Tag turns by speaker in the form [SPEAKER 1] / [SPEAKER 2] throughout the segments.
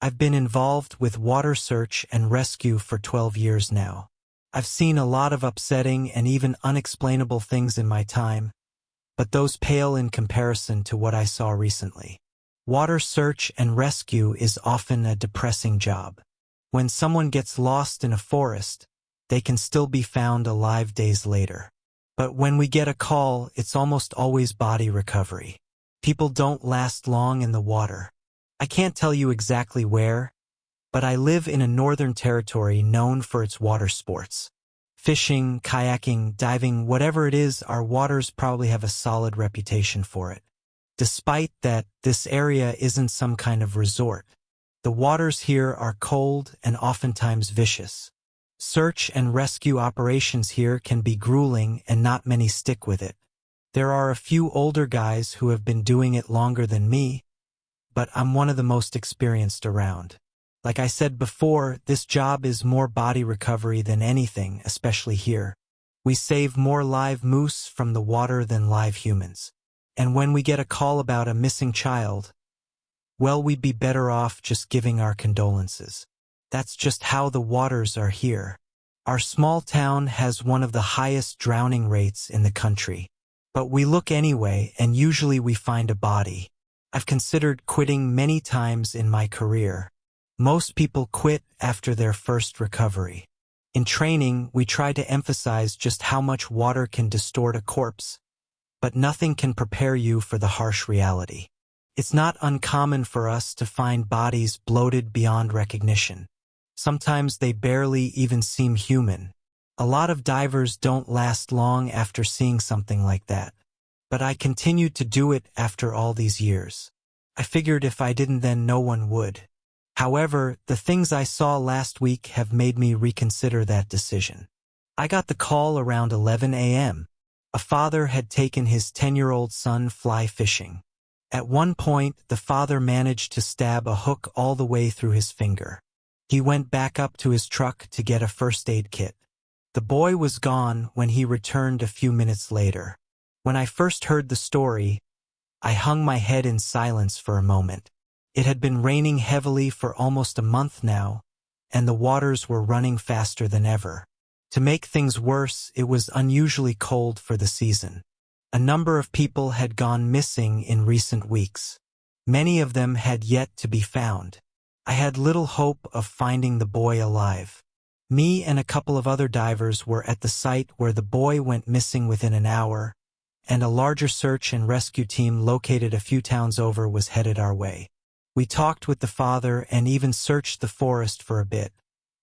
[SPEAKER 1] I've been involved with water search and rescue for 12 years now. I've seen a lot of upsetting and even unexplainable things in my time, but those pale in comparison to what I saw recently. Water search and rescue is often a depressing job. When someone gets lost in a forest, they can still be found alive days later. But when we get a call, it's almost always body recovery. People don't last long in the water. I can't tell you exactly where, but I live in a northern territory known for its water sports. Fishing, kayaking, diving, whatever it is, our waters probably have a solid reputation for it. Despite that, this area isn't some kind of resort. The waters here are cold and oftentimes vicious. Search and rescue operations here can be grueling and not many stick with it. There are a few older guys who have been doing it longer than me, but I'm one of the most experienced around. Like I said before, this job is more body recovery than anything, especially here. We save more live moose from the water than live humans. And when we get a call about a missing child, well, we'd be better off just giving our condolences. That's just how the waters are here. Our small town has one of the highest drowning rates in the country. But we look anyway, and usually we find a body. I've considered quitting many times in my career. Most people quit after their first recovery. In training, we try to emphasize just how much water can distort a corpse, but nothing can prepare you for the harsh reality. It's not uncommon for us to find bodies bloated beyond recognition. Sometimes they barely even seem human. A lot of divers don't last long after seeing something like that. But I continued to do it after all these years. I figured if I didn't, then no one would. However, the things I saw last week have made me reconsider that decision. I got the call around 11 a.m. A father had taken his 10-year-old son fly fishing. At one point, the father managed to stab a hook all the way through his finger. He went back up to his truck to get a first aid kit. The boy was gone when he returned a few minutes later. When I first heard the story, I hung my head in silence for a moment. It had been raining heavily for almost a month now, and the waters were running faster than ever. To make things worse, it was unusually cold for the season. A number of people had gone missing in recent weeks. Many of them had yet to be found. I had little hope of finding the boy alive. Me and a couple of other divers were at the site where the boy went missing within an hour, and a larger search and rescue team located a few towns over was headed our way. We talked with the father and even searched the forest for a bit,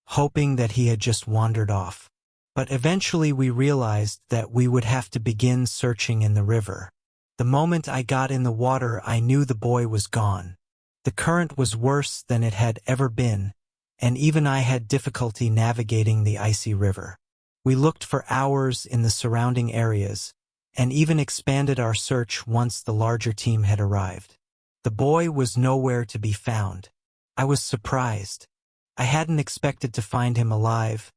[SPEAKER 1] hoping that he had just wandered off. But eventually we realized that we would have to begin searching in the river. The moment I got in the water, I knew the boy was gone. The current was worse than it had ever been, and even I had difficulty navigating the icy river. We looked for hours in the surrounding areas, and even expanded our search once the larger team had arrived. The boy was nowhere to be found. I was surprised. I hadn't expected to find him alive,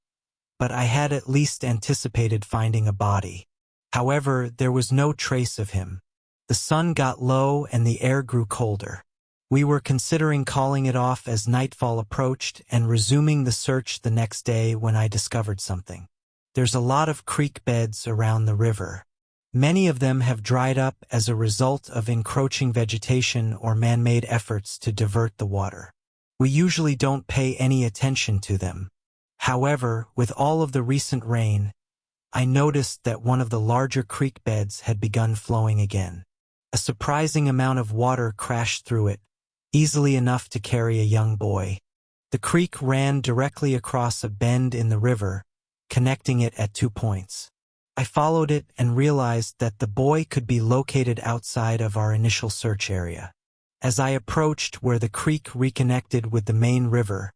[SPEAKER 1] but I had at least anticipated finding a body. However, there was no trace of him. The sun got low and the air grew colder. We were considering calling it off as nightfall approached and resuming the search the next day when I discovered something. There's a lot of creek beds around the river. Many of them have dried up as a result of encroaching vegetation or man-made efforts to divert the water. We usually don't pay any attention to them. However, with all of the recent rain, I noticed that one of the larger creek beds had begun flowing again. A surprising amount of water crashed through it, easily enough to carry a young boy. The creek ran directly across a bend in the river, connecting it at 2 points. I followed it and realized that the boy could be located outside of our initial search area. As I approached where the creek reconnected with the main river,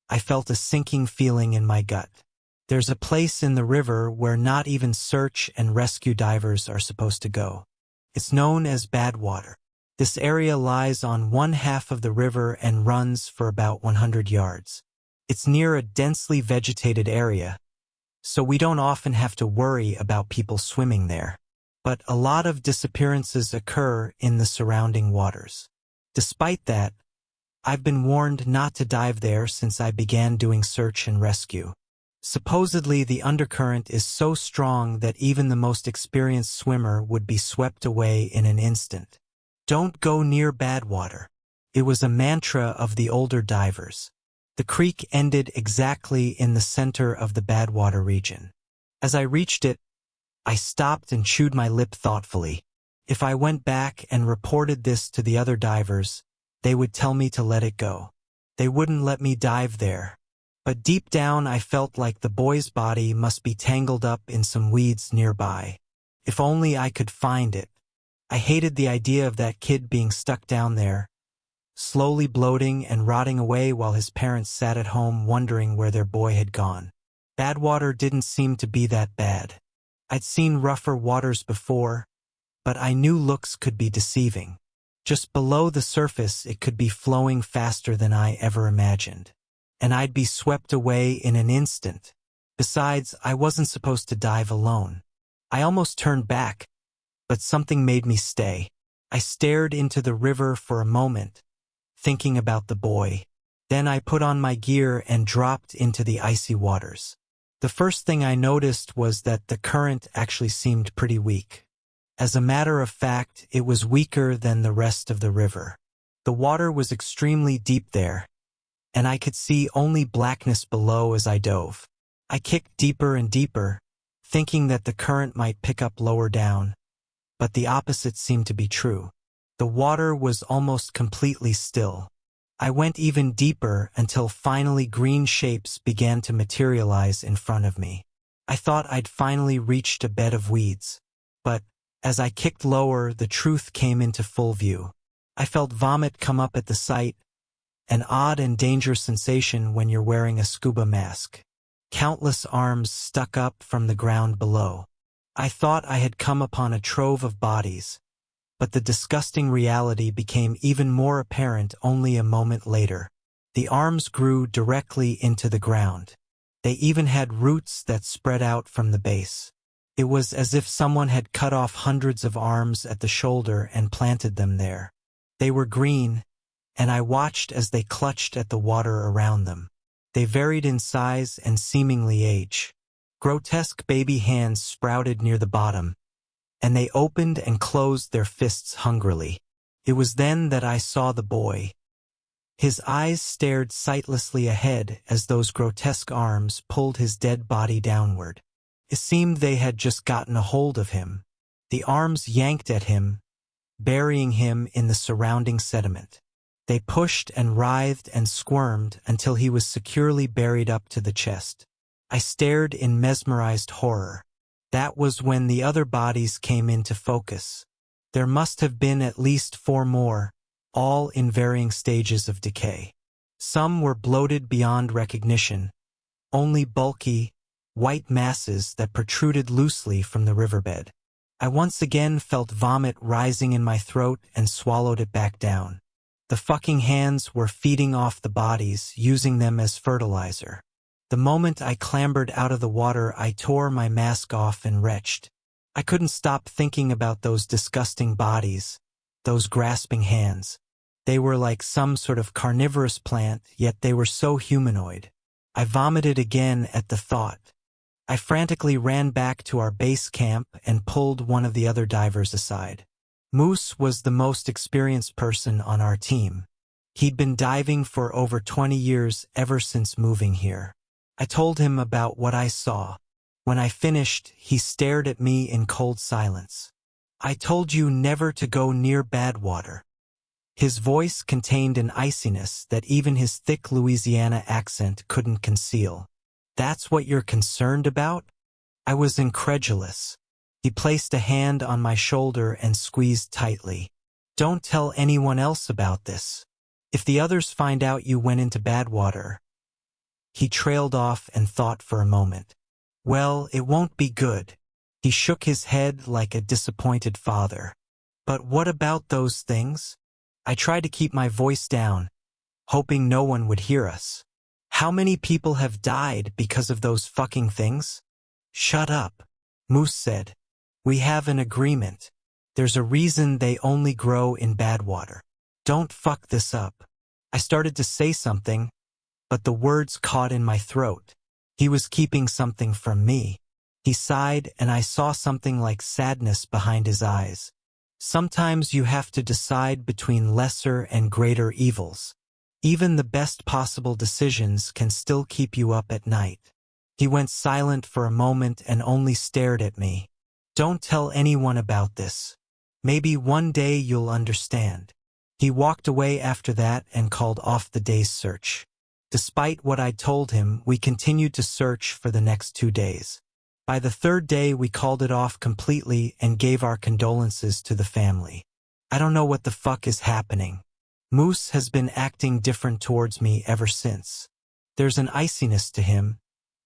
[SPEAKER 1] I felt a sinking feeling in my gut. There's a place in the river where not even search and rescue divers are supposed to go. It's known as Badwater. This area lies on one half of the river and runs for about 100 yards. It's near a densely vegetated area, so we don't often have to worry about people swimming there. But a lot of disappearances occur in the surrounding waters. Despite that, I've been warned not to dive there since I began doing search and rescue. Supposedly, the undercurrent is so strong that even the most experienced swimmer would be swept away in an instant. Don't go near Badwater. It was a mantra of the older divers. The creek ended exactly in the center of the Badwater region. As I reached it, I stopped and chewed my lip thoughtfully. If I went back and reported this to the other divers, they would tell me to let it go. They wouldn't let me dive there. But deep down I felt like the boy's body must be tangled up in some weeds nearby. If only I could find it. I hated the idea of that kid being stuck down there, slowly bloating and rotting away while his parents sat at home wondering where their boy had gone. Badwater didn't seem to be that bad. I'd seen rougher waters before, but I knew looks could be deceiving. Just below the surface it could be flowing faster than I ever imagined. And I'd be swept away in an instant. Besides, I wasn't supposed to dive alone. I almost turned back, but something made me stay. I stared into the river for a moment, thinking about the boy. Then I put on my gear and dropped into the icy waters. The first thing I noticed was that the current actually seemed pretty weak. As a matter of fact, it was weaker than the rest of the river. The water was extremely deep there, and I could see only blackness below as I dove. I kicked deeper and deeper, thinking that the current might pick up lower down, but the opposite seemed to be true. The water was almost completely still. I went even deeper until finally green shapes began to materialize in front of me. I thought I'd finally reached a bed of weeds, but as I kicked lower, the truth came into full view. I felt vomit come up at the sight, an odd and dangerous sensation when you're wearing a scuba mask. Countless arms stuck up from the ground below. I thought I had come upon a trove of bodies, but the disgusting reality became even more apparent only a moment later. The arms grew directly into the ground. They even had roots that spread out from the base. It was as if someone had cut off hundreds of arms at the shoulder and planted them there. They were green, and I watched as they clutched at the water around them. They varied in size and seemingly age. Grotesque baby hands sprouted near the bottom, and they opened and closed their fists hungrily. It was then that I saw the boy. His eyes stared sightlessly ahead as those grotesque arms pulled his dead body downward. It seemed they had just gotten a hold of him. The arms yanked at him, burying him in the surrounding sediment. They pushed and writhed and squirmed until he was securely buried up to the chest. I stared in mesmerized horror. That was when the other bodies came into focus. There must have been at least 4 more, all in varying stages of decay. Some were bloated beyond recognition, only bulky, white masses that protruded loosely from the riverbed. I once again felt vomit rising in my throat and swallowed it back down. The fucking hands were feeding off the bodies, using them as fertilizer. The moment I clambered out of the water, I tore my mask off and retched. I couldn't stop thinking about those disgusting bodies, those grasping hands. They were like some sort of carnivorous plant, yet they were so humanoid. I vomited again at the thought. I frantically ran back to our base camp and pulled one of the other divers aside. Moose was the most experienced person on our team. He'd been diving for over 20 years ever since moving here. I told him about what I saw. When I finished, he stared at me in cold silence. "I told you never to go near Badwater." His voice contained an iciness that even his thick Louisiana accent couldn't conceal. "That's what you're concerned about?" I was incredulous. He placed a hand on my shoulder and squeezed tightly. "Don't tell anyone else about this. If the others find out you went into Badwater." He trailed off and thought for a moment. "Well, it won't be good." He shook his head like a disappointed father. "But what about those things?" I tried to keep my voice down, hoping no one would hear us. "How many people have died because of those fucking things?" "Shut up," Moose said. "We have an agreement. There's a reason they only grow in Badwater. Don't fuck this up." I started to say something, but the words caught in my throat. He was keeping something from me. He sighed, and I saw something like sadness behind his eyes. Sometimes you have to decide between lesser and greater evils. Even the best possible decisions can still keep you up at night. He went silent for a moment and only stared at me. Don't tell anyone about this. Maybe one day you'll understand. He walked away after that and called off the day's search. Despite what I told him, we continued to search for the next 2 days. By the 3rd day, we called it off completely and gave our condolences to the family. I don't know what the fuck is happening. Moose has been acting different towards me ever since. There's an iciness to him,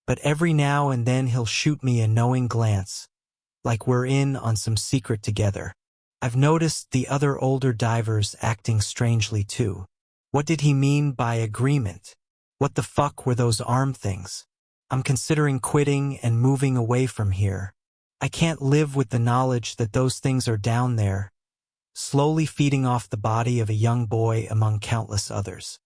[SPEAKER 1] but every now and then he'll shoot me a knowing glance, like we're in on some secret together. I've noticed the other older divers acting strangely too. What did he mean by agreement? What the fuck were those arm things? I'm considering quitting and moving away from here. I can't live with the knowledge that those things are down there, slowly feeding off the body of a young boy among countless others.